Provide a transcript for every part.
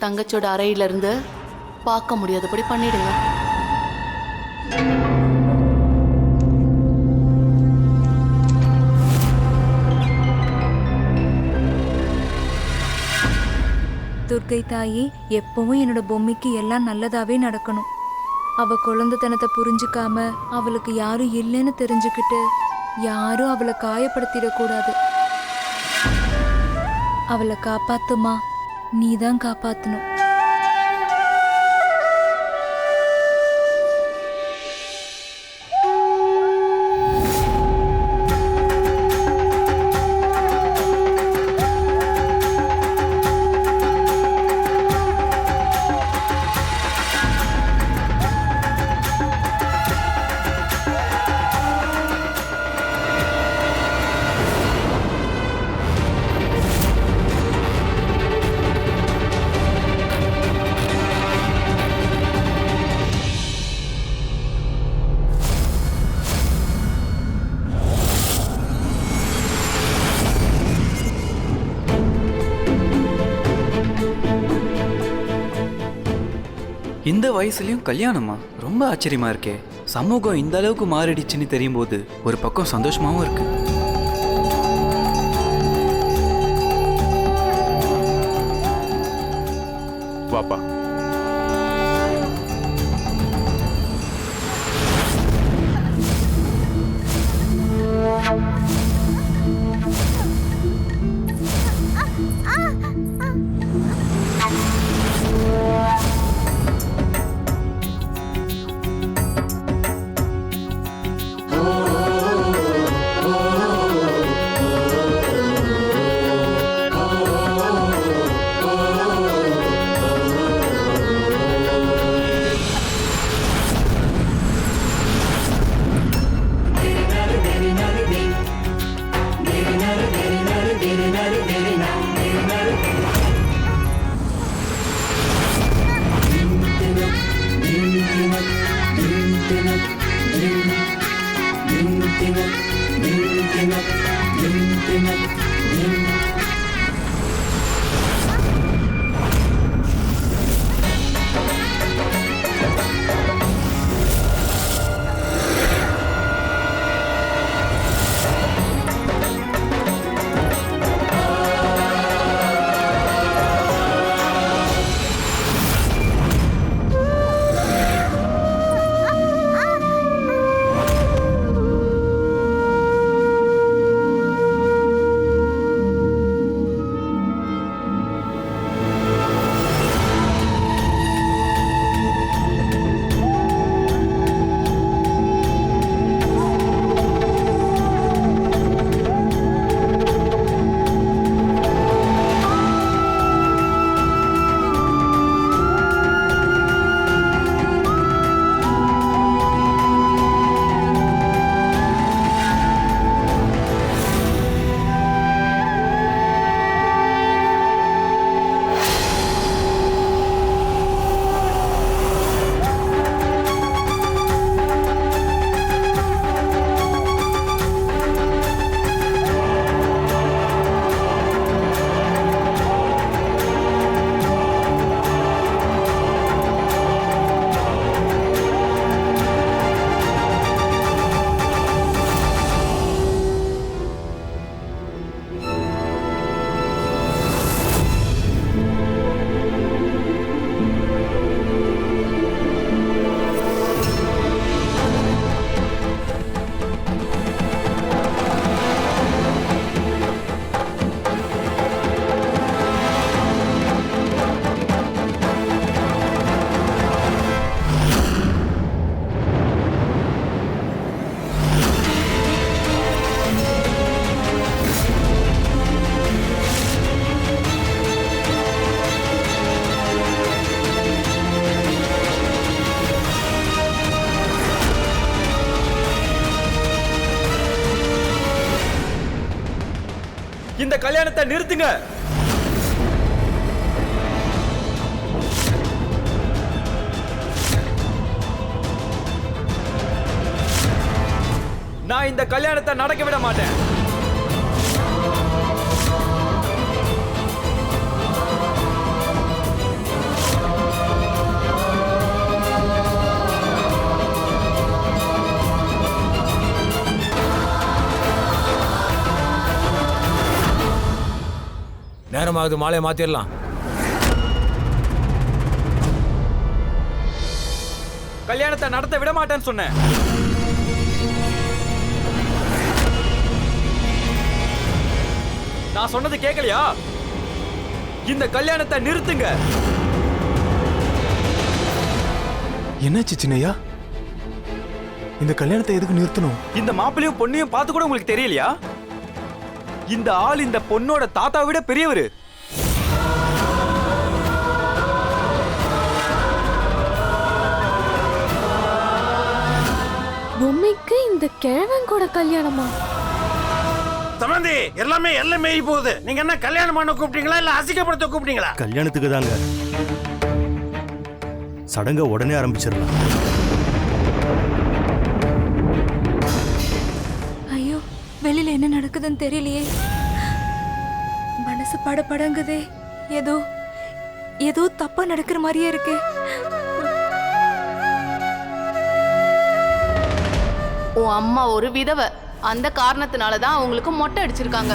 தங்கச்சியோட அறையில இருந்து பார்க்க முடியாதபடி பண்ணிடுங்க. துர்க்கை தாயி, எப்பவும் என்னோட பொம்மைக்கு எல்லாம் நல்லதாவே நடக்கணும். அவ குழந்தைத்தனத்தை புரிஞ்சுக்காம அவளுக்கு யாரும் இல்லைன்னு தெரிஞ்சுக்கிட்டு யாரும் அவளை காயப்படுத்திடக்கூடாது. அவளை காப்பாத்துமா, நீதான் காப்பாத்தணும். இந்த வயசுலயும் கல்யாணமா? ரொம்ப ஆச்சரியமா இருக்கே. சமூகம் இந்த அளவுக்கு மாறிடுச்சுன்னு தெரியும் போது ஒரு பக்கம் சந்தோஷமாவும் இருக்கு. வாப்பா. இந்த கல்யாணத்தை நிறுத்துங்க. நான் இந்த கல்யாணத்தை நடக்க விட மாட்டேன். நேரம் ஆகுது, மாலையை மாத்திரலாம். கல்யாணத்தை நடத்த விட மாட்டேன்னு சொன்னேன். நான் சொன்னது கேட்கலையா? இந்த கல்யாணத்தை நிறுத்துங்க. என்னாச்சு சின்னையா? இந்த கல்யாணத்தை எதுக்கு நிறுத்தணும்? இந்த மாப்பிளையும் பொண்ணையும் பார்த்து கூட உங்களுக்கு தெரியலையா? இந்த ஆள் இந்த பொண்ணோட தாத்தாவை விட பெரியவரு. பொம்மைக்கு இந்த கிழவன் கூட கல்யாணமா? சம்பந்தி, எல்லாமே எல்லாம் மீறி போகுது. நீங்க என்ன கல்யாணம் பண்ண கூப்பிட்டீங்களா இல்ல அசிங்கப்படுத்த கூப்பிட்டீங்களா? கல்யாணத்துக்கு தாங்க. சடங்க உடனே ஆரம்பிச்சிடலாம். ஐயோ, வெளியில என்ன நடக்குதுன்னு தெரியலையே. மனசு படபடங்குதே. ஏதோ ஏதோ தப்பா நடக்கிற மாதிரியே இருக்கு. உன் அம்மா ஒரு விதவை. அந்த காரணத்தினாலதான் அவங்களுக்கு மொட்டை அடிச்சிருக்காங்க.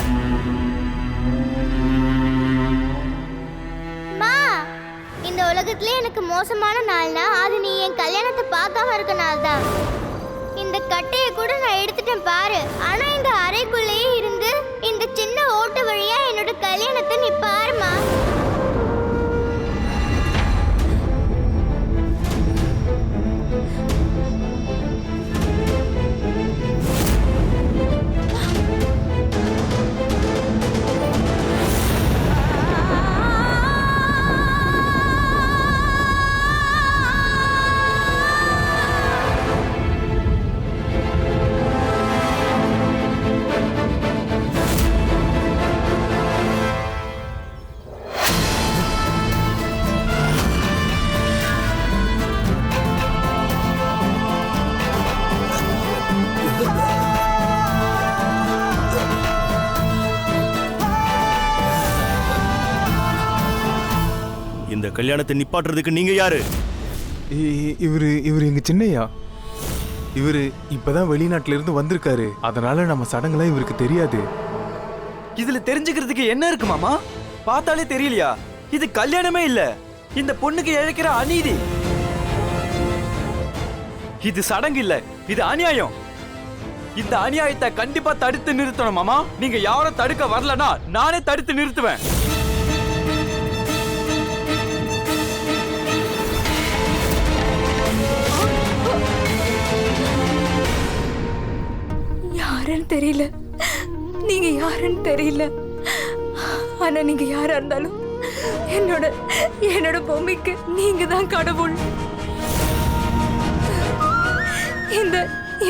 இந்த உலகத்திலே எனக்கு மோசமான நாள்னா அது நீ என் கல்யாணத்தை பார்க்காம இருக்க நாள் தான். இந்த கட்டையை கூட நான் எடுத்துட்டேன் பாரு. ஆனா இந்த அறைக்குள்ளேயே இருந்து இந்த சின்ன ஓட்டு வழியா என்னோட கல்யாணத்தை நீ பாருமா. இந்த கல்யாணத்தை நிப்பாட்டுறதுக்கு நீங்க யாரு? இவரு எங்க சின்னையா. இவரு இப்பதான் வெளிநாட்டுல இருந்து வந்திருக்காரு. அதனால நம்ம சடங்குலாம் இவருக்கு தெரியாது. இதுல தெரிஞ்சுக்கிறதுக்கு என்ன இருக்கு மாமா? பார்த்தாலே தெரியலையா? இது கல்யாணமே இல்ல, இந்த பொண்ணுக்கு இழைக்கிற அநீதி. இது சடங்கு இல்ல, இது அநியாயம். இந்த அநியாயத்தை கண்டிப்பா தடுத்து நிறுத்தணும் மாமா. நீங்க யாரும் தடுக்க வரலனா நானே தடுத்து நிறுத்துவேன். யாருன்னு தெரியல, நீங்க யாருன்னு தெரியல. ஆனா நீங்க யாரா இருந்தாலும் என்னோட பொம்மைக்கு நீங்க தான் கடவுள்.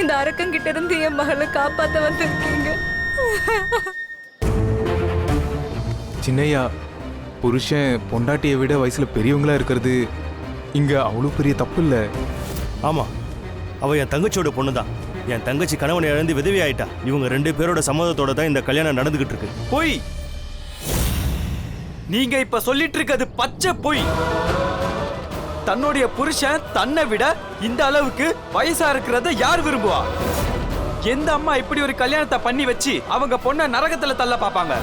இந்த அரக்கங்கிட்ட இருந்து என் மகளை காப்பாத்த வந்திருக்கீங்க. சின்னையா, புருஷன் பொண்டாட்டியை விட வயசுல பெரியவங்களா இருக்கிறது இங்க அவ்வளவு பெரிய தப்பு இல்ல. ஆமா, அவ என் தங்கச்சியோட பொண்ணுதான். என் தங்கச்சி கணவனை இழந்து விதவி ஆயிட்டா. இவங்க 2 பேரோட சம்மதத்தோட தான் இந்த கல்யாணம் நடந்துகிட்டு இருக்கு. பொய். நீங்க இப்ப சொல்லிட்டு இருக்கிறது பச்சை பொய். தன்னுடைய புருஷன் தன்னை விட இந்த அளவுக்கு வயசா இருக்கிறத யார் விரும்புவா? எந்த அம்மா இப்படி ஒரு கல்யாணத்தை பண்ணி வச்சு அவங்க பொண்ண நரகத்துல தள்ள பாப்பாங்க?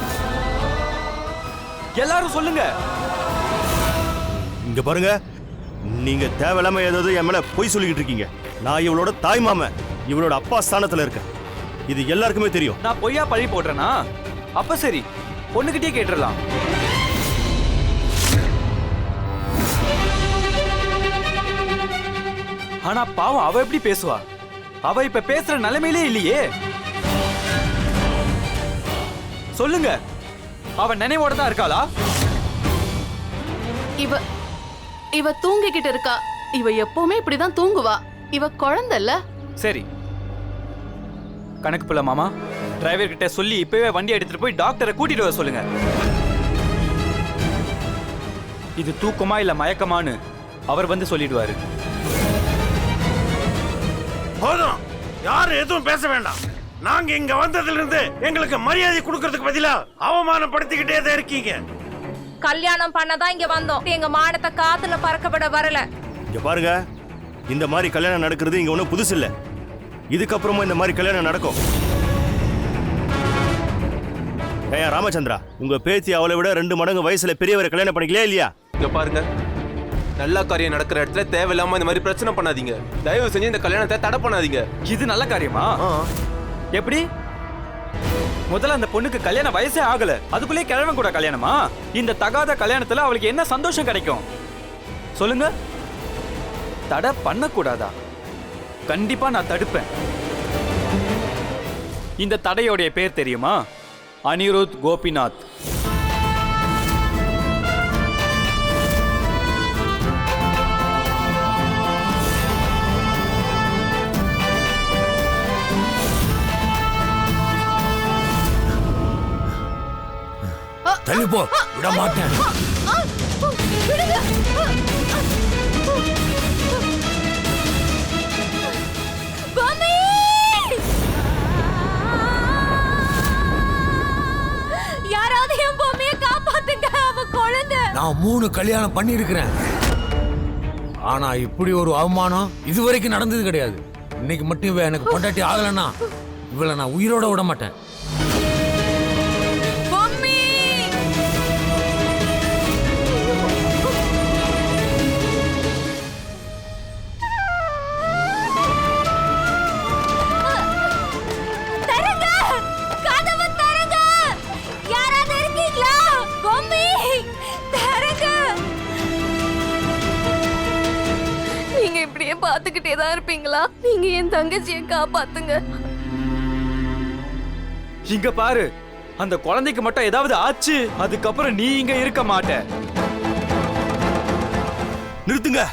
எல்லாரும் சொல்லுங்க. இங்க பாருங்க, நீங்க தேவையில்லாம ஏதாவது என் மேல பொய் சொல்லிக்கிட்டு இருக்கீங்க. நான் இவளோட தாய் மாமன், இவளோட அப்பா ஸ்தானத்துல இருக்கேன். இது எல்லாருக்குமே தெரியும். நான் பொய்யா பழி போடுறேனா? அப்ப சரி, பொண்ணுகிட்டே கேட்டுடலாம். ஆனா பாவம், அவ எப்படி பேசுவா? அவ இப்ப பேசுற நிலைமையிலே இல்லையே. சொல்லுங்க, அவ நினைவோட தான் இருக்காளா? இவ தூங்கிக்கிட்டு இருக்கா. இவ எப்பவுமே இப்படிதான் தூங்குவா. இவ குழந்தை இல்ல. சரி, கணக்கு புள்ள மாமா, டிரைவர் கிட்ட சொல்லி இப்பவே வண்டி எடுத்துட்டு போய் டாக்டரை கூட்டிட்டு வர சொல்லுங்க. இது தூக்கமா இல்ல மயக்கமான்னு அவர் வந்து சொல்லிடுவாரு. போதும், யாரும் எதுவும் பேச வேண்டாம். நாங்க இங்க வந்ததுல இருந்து எங்களுக்கு மரியாதை கொடுக்கறதுக்கு பதிலா அவமானப்படுத்திக்கிட்டே தான் இருக்கீங்க. கல்யாணம் பண்ணதான் இங்க வந்தோம். எங்க மானத்தை காத்துல பறக்கப்பட வரல. இங்க பாருங்க, இந்த மாதிரி கல்யாணம் நடக்கிறது இங்க ஒன்றும் புதுசு இல்லை. இதுக்கப்புறமும் இந்த மாதிரி கல்யாணம் நடக்கும். ஏன் ராமச்சந்திரா, உங்க பேத்தி அவளை விட 2 மடங்கு வயசுல பெரியவரை கல்யாணம் பண்ணிக்கலையா இல்லையா? இங்க பாருங்க, நல்ல காரியம் நடக்கிற இடத்துல தேவையில்லாம இந்த மாதிரி பிரச்சனை பண்ணாதீங்க. தயவு செஞ்சு இந்த கல்யாணத்தை தடை பண்ணாதீங்க. இது நல்ல காரியமா? எப்படி? முதல்ல அந்த பொண்ணுக்கு கல்யாண வயசே ஆகல, அதுக்குள்ளே கிழவன் கூட கல்யாணமா? இந்த தகாத கல்யாணத்துல அவளுக்கு என்ன சந்தோஷம் கிடைக்கும் சொல்லுங்க? தடை பண்ணக்கூடாதா? கண்டிப்பா நான் தடுப்பேன். இந்த தடையோடைய பேர் தெரியுமா? அனிருத் கோபிநாத். தள்ளி போ, விட மாட்டேன். யாராவது என் பொம்மையை காப்பாத்துங்க, அவ குழந்தை. நான் 3 கல்யாணம் பண்ணியிருக்கிறேன். ஆனா இப்படி ஒரு அவமானம் இதுவரைக்கும் நடந்தது கிடையாது. இன்னைக்கு மட்டும் இவ எனக்கு பொண்டாட்டி ஆகலன்னா இவளை நான் உயிரோட விட மாட்டேன். நீங்க இப்படியே பாத்துக்கிட்டே தான் இருப்பீங்களா? நீங்க என் தங்கச்சியை காப்பாத்துங்க. இங்க பாரு, அந்த குழந்தைக்கு மட்டும் ஏதாவது ஆச்சு, அதுக்கப்புறம் நீ இங்க இருக்க மாட்ட. நிறுத்துங்க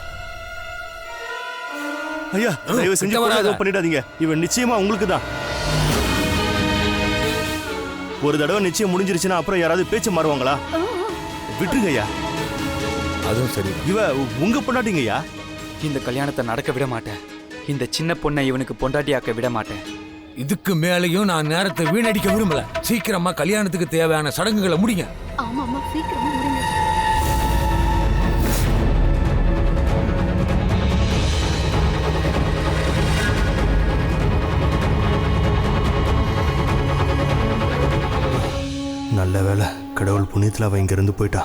ஐயா, தயவு செஞ்சு எதுவும் பண்ணிடாதீங்க. இவன் நிச்சயமா உங்களுக்கு தான். ஒரு தடவை நிச்சயம் முடிஞ்சிருச்சுன்னா அப்புறம் யாராவது பேச்சு மாறுவாங்களா? விட்டுருங்க ஐயா. அதுவும் சரி. இவ உங்க பொண்டாட்டிங்க ஐயா. இந்த கல்யாணத்தை நடக்க விட மாட்டேன். இந்த சின்ன பொண்ணை இவனுக்கு பொண்டாட்டியாக்க விட மாட்டேன். இதுக்கு மேலையும் நான் நேரத்தை வீணடிக்க விரும்பல. சீக்கிரமா கல்யாணத்துக்கு தேவையான சடங்குகளை முடிங்க. ஆமா ஆமா, சீக்கிரமா முடிங்க. நல்ல வேளை, கடவுள் புண்ணியத்துல அவ இங்க இருந்து போயிட்டா.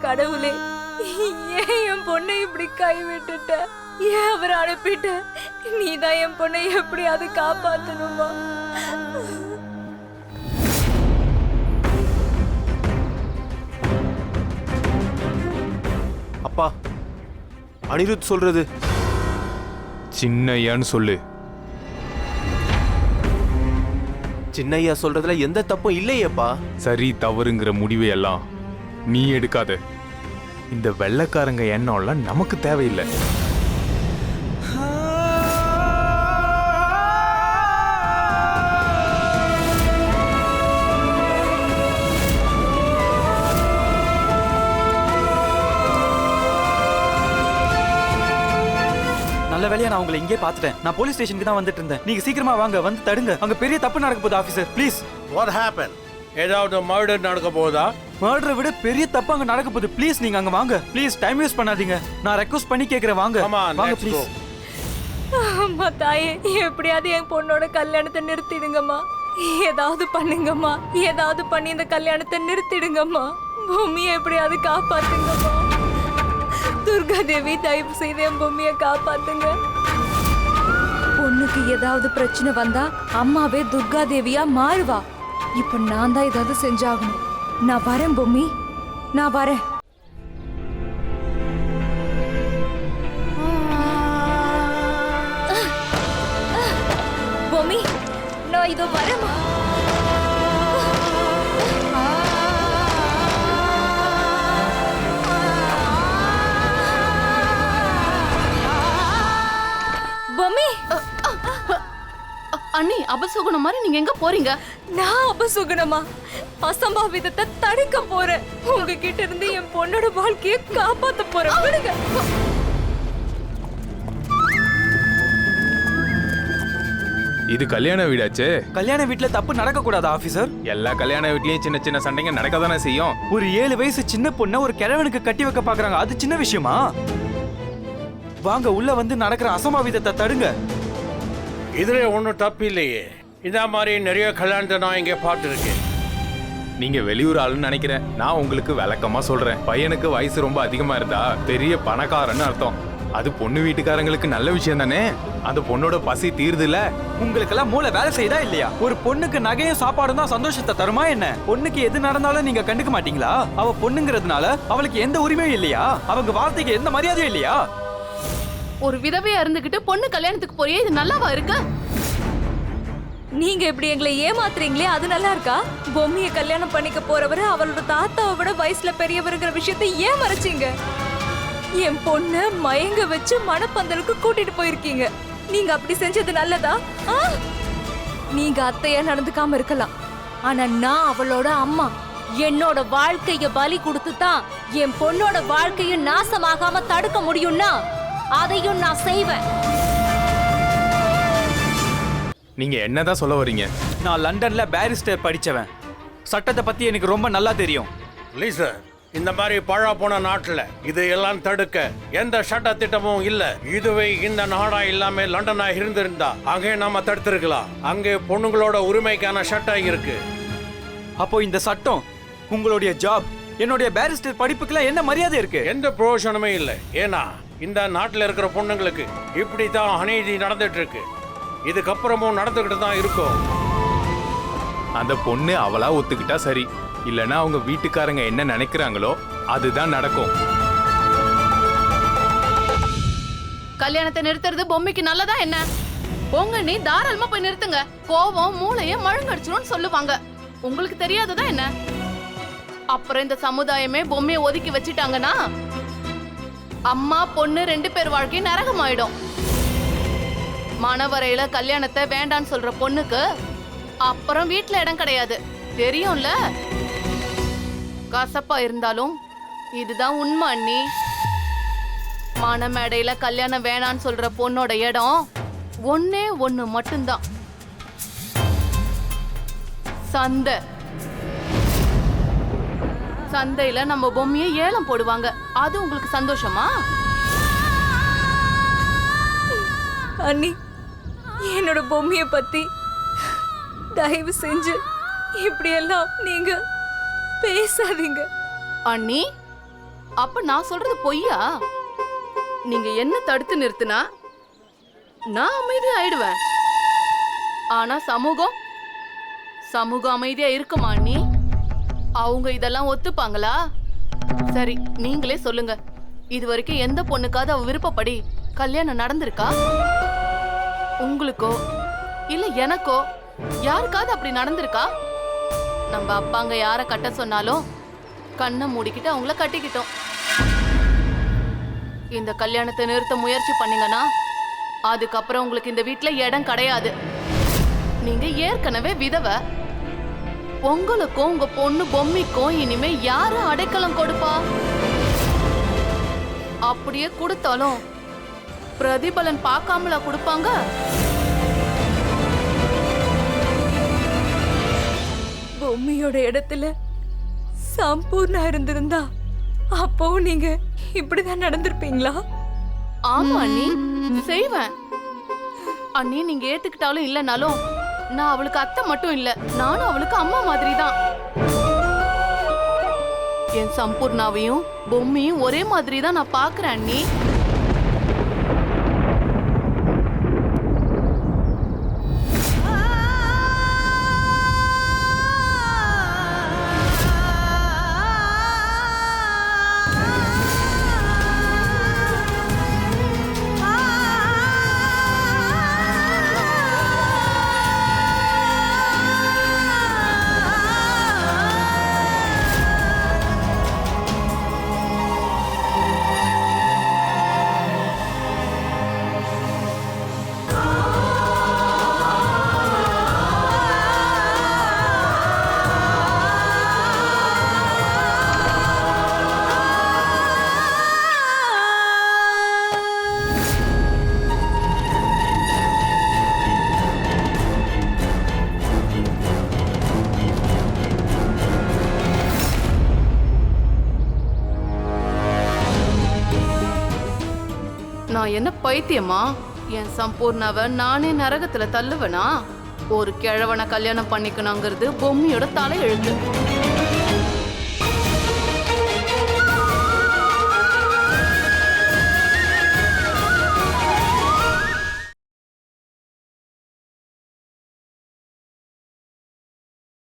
கடவுளே, ஏன் என் பொண்ணை இப்படி கைவிட்டுட்ட? ஏன் அவரை அனுப்பிட்ட? நீதான் என் பொண்ணை எப்படியாவது காப்பாத்தணுமா? அப்பா, அனிருத் சொல்றது சின்னையான்னு சொல்லு. சின்னையா சொல்றதுல எந்த தப்பும் இல்லையேப்பா. சரி தவறுங்கிற முடிவை எல்லாம் நீ எடுக்காத. இந்த வெள்ளைக்காரங்க எண்ணம்லாம் நமக்கு தேவையில்லை. நல்ல வேலையா நான் உங்களை இங்கே பார்த்துட்டேன். நான் போலீஸ் ஸ்டேஷனுக்கு தான் வந்துட்டு இருந்தேன். நீங்க சீக்கிரமா வாங்க, வந்து தடுங்க. அங்க பெரிய தப்பு நடக்க போகுது ஆபீசர், ப்ளீஸ். What happened? ஏதாவது மர்டர் நடக்க போதா? மர்டரை விட பெரிய தப்பு அங்க நடக்க போகுது. ப்ளீஸ் நீங்க அங்க வாங்க. ப்ளீஸ் டைம் வேஸ்ட் பண்ணாதீங்க. நான் ரெக்வெஸ்ட் பண்ணி கேக்குறேன், வாங்க. வாங்க ப்ளீஸ். அம்மா தாயே, எப்படியாவது என் பொண்ணோட கல்யாணத்தை நிறுத்திடுங்கம்மா. ஏதாவது பண்ணுங்கம்மா. ஏதாவது பண்ணி இந்த கல்யாணத்தை நிறுத்திடுங்கம்மா. பூமியை எப்படியாவது காப்பாத்துங்கம்மா. துர்கா தேவி, தயவு செய்து என் பூமியை காப்பாத்துங்க. பொண்ணுக்கு ஏதாவது பிரச்சனை வந்தா அம்மாவே துர்கா தேவியா மாறுவா. இப்ப நான் தான் ஏதாவது செஞ்சாகணும். நான் வரேன் பொம்மி, நான் வரேன். பொம்மி, நான் இதோ வரேம்மா. பொம்மி, அண்ணி, அபசகுணம் மாதிரி நீங்க எங்க போறீங்க? நான் அபசுகுணமா? அசம்பாவிதத்தை தடுக்க போறேன். உங்ககிட்ட இருந்து என் பொண்ணோட வாழ்க்கையை காப்பாத்த போறேன். விடுங்க. இது கல்யாண வீடாச்சே. கல்யாண வீட்டுல தப்பு நடக்க கூடாது ஆபீசர். எல்லா கல்யாண வீட்லயும் சின்ன சின்ன சண்டைங்க நடக்க தானே செய்யும். ஒரு 7 வயசு சின்ன பொண்ணை ஒரு கிழவனுக்கு கட்டி வைக்க பாக்குறாங்க, அது சின்ன விஷயமா? வாங்க, உள்ள வந்து நடக்கிற அசம்பாவிதத்தை தடுங்க. இதுல ஒண்ணும் தப்பு இல்லையே. இந்த மாதிரி நிறைய கல்யாணத்தை நான் இங்கே பார்த்துருக்கேன். நீங்க வெளியூர் ஆளுன்னு நினைக்கிறேன். நான் உங்களுக்கு விளக்கமா சொல்றேன். பையனுக்கு வயசு ரொம்ப அதிகமா இருந்தா பெரிய பணக்காரன்னு அர்த்தம். அது பொண்ணு வீட்டுக்காரங்களுக்கு நல்ல விஷயம் தானே. அந்த பொண்ணோட பசி தீருதுல. உங்களுக்கெல்லாம் மூளை வேலை செய்தா இல்லையா? ஒரு பொண்ணுக்கு நகையும் சாப்பாடும் தான் சந்தோஷத்தை தருமா என்ன? பொண்ணுக்கு எது நடந்தாலும் நீங்க கண்டுக்க மாட்டீங்களா? அவ பொண்ணுங்கிறதுனால அவளுக்கு எந்த உரிமையும் இல்லையா? அவங்க வார்த்தைக்கு எந்த மரியாதையும் இல்லையா? ஒரு விதவையா இருந்துகிட்டு பொண்ணு கல்யாணத்துக்கு போறியே, இது நல்லாவா இருக்கு? நீங்க இப்படி எங்களை ஏமாத்துறீங்களே, அது நல்லா இருக்கா? பொம்மையை கல்யாணம் பண்ணிக்க போறவரு அவளோட தாத்தாவை விட வயசுல பெரியவருங்கிற விஷயத்தை ஏன் மறைச்சீங்க? என் பொண்ண மயங்க வச்சு மணப்பந்தலுக்கு கூட்டிட்டு போயிருக்கீங்க. நீங்க அப்படி செஞ்சது நல்லதா? நீங்க அத்தையா நடந்துக்காம இருக்கலாம், ஆனா நான் அவளோட அம்மா. என்னோட வாழ்க்கைய பலி கொடுத்து தான் என் பொண்ணோட வாழ்க்கையும் நாசமாகாம தடுக்க முடியும்னா அதையும் நான் செய்வேன். நீங்க என்னதான் சொல்ல வரீங்க? நான் லண்டன்ல பேரிஸ்டர் படிச்சவன். சட்டத்தை பத்தி எனக்கு ரொம்ப நல்லா தெரியும். லீசா, இந்த மாதிரி பழா போன நாட்டுல இது எல்லாம் தடுக்க எந்த சட்ட திட்டமும் இல்ல. இதுவே இந்த நாடா இல்லாம லண்டனா இருந்திருந்தா அங்கே நாம தடுத்திருக்கலாம். அங்கே பொண்ணுங்களோட உரிமைக்கான சட்டம் இருக்கு. அப்போ இந்த சட்டம், உங்களுடைய ஜாப், என்னுடைய பேரிஸ்டர் படிப்புக்குலாம் என்ன மரியாதை இருக்கு? எந்த பிரயோஜனமே இல்லை. ஏன்னா இந்த நாட்டுல இருக்கிற பொண்ணுங்களுக்கு இப்படித்தான் அநீதி நடந்துட்டு இருக்கு. இதுக்கப்புறமும் நடந்துகிட்டு தான் இருக்கும். அந்த பொண்ணு அவளா ஒத்துக்கிட்டா சரி, இல்லைன்னா அவங்க வீட்டுக்காரங்க என்ன நினைக்கிறாங்களோ அதுதான் நடக்கும். கல்யாணத்தை நிறுத்துறது பொம்மைக்கு நல்லதா என்ன? உங்க நீ தாராளமா போய் நிறுத்துங்க. கோவம் மூளைய மழுங்கடிச்சிரும் சொல்லுவாங்க. உங்களுக்கு தெரியாததா என்ன? அப்புறம் இந்த சமுதாயமே பொம்மையை ஒதுக்கி வச்சிட்டாங்கன்னா அம்மா பொண்ணு 2 பேர் வாழ்க்கை நரகமாயிடும். மணவரையில கல்யாணத்தை வேண்டான்னு சொல்ற பொண்ணுக்கு அப்புறம் வீட்டுல இடம் கிடையாது, தெரியும்ல? கசப்பா இருந்தாலும் இதுதான் உண்மை அண்ணி. மணமேடையில கல்யாணம் வேணான்னு சொல்ற பொண்ணோட இடம் ஒன்னே ஒண்ணு மட்டும்தான், சந்தை. சந்தையில நம்ம பொம்மையை ஏலம் போடுவாங்க. அது உங்களுக்கு சந்தோஷமா? அண்ணி, என்னோட பொம்மைய பத்தி தயவு செஞ்சு இப்படியெல்லாம் நீங்க பேசாதீங்க. அண்ணி, அப்ப நான் சொல்றது பொய்யா? நீங்க என்ன தடுத்து நிறுத்தினா நான் அமைதியா ஆயிடுவேன். ஆனா சமூகம் அமைதியா இருக்குமா அண்ணி? அவங்க இதெல்லாம் ஒத்துப்பாங்களா? சரி, நீங்களே சொல்லுங்க. இது வரைக்கும் எந்த பொண்ணுக்காவது அவ விருப்பப்படி கல்யாணம் நடந்திருக்கா? உங்களுக்கோ இல்ல எனக்கோ யாருக்காவது அப்படி நடந்திருக்கா? நம்ம அப்பாங்க யார கட்ட சொன்னாலும் கண்ணை மூடிக்கிட்டு அவங்கள கட்டிக்கிட்டோம். இந்த கல்யாணத்தை நிறுத்த முயற்சி பண்ணீங்கன்னா அதுக்கப்புறம் உங்களுக்கு இந்த வீட்டுல இடம் கிடையாது. நீங்க ஏற்கனவே விதவை. உங்களுக்கும் உங்க பொண்ணு பொம்மிக்கும் இனிமே யாரு அடைக்கலம் கொடுப்பா? அப்படியே கொடுத்தாலும் பிரதிபலன் பார்க்காமலா கொடுப்பாங்க? பொம்மையோட இடத்துல சம்பூர்ணா இருந்திருந்தா அப்பவும் நீங்க இப்படிதான் நடந்திருப்பீங்களா? ஆமா அண்ணி, செய்வேன். அண்ணி, நீங்க ஏத்துக்கிட்டாலும் இல்லனாலும் நான் அவளுக்கு அத்தை மட்டும் இல்ல, நானும் அவளுக்கு அம்மா மாதிரி தான். என் சம்பூர்ணாவையும் பொம்மையும் ஒரே மாதிரி தான் நான் பாக்குறேன் அண்ணி. நான் என்ன பைத்தியமா? என் சம்பூர்ணாவை நானே நரகத்துல தள்ளுவனா? ஒரு கிழவனை கல்யாணம் பண்ணிக்கணுங்கிறது பொம்மியோட தலையெழுத்து.